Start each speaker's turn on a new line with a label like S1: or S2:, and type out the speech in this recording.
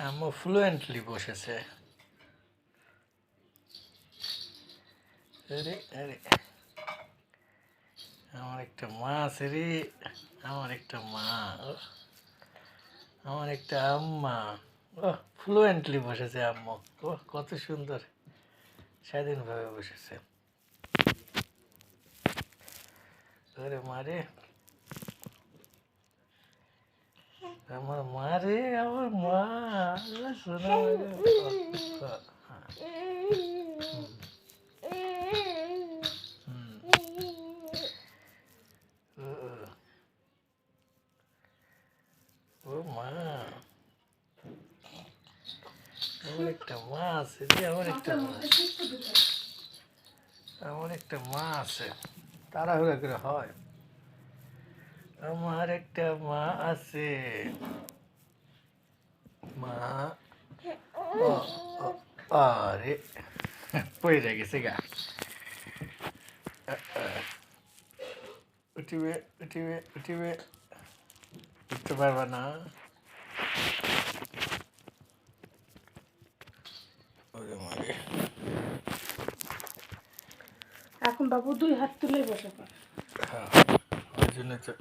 S1: আম্মু ফ্লুয়েন্টলি বসেছে। আরে আরে, আমার একটা মা আছে রে, আমার একটা মা, আমার একটা আম্মা। ও ফ্লুয়েন্টলি বসেছে আম্মু। ও কত সুন্দর স্বাধীনভাবে বসেছে। আরে মারে, আমার মা রে, আমার মা। শোনা ও মা, আমার একটা মা আছে রে, আমার একটা মা, আমার একটা মা আছে। তাড়াহুড়া করে হয়। আমার একটা মা আছে। মা, ও ও, আরে পড়ে গেছে গা। উঠিবে উঠিবে উঠিবে, উঠতে পারবা না। ওরে মারে,
S2: এখন বাবু 2 হাত তুলে বসে পড়ে।
S1: হ্যাঁ, ওই জন্য তো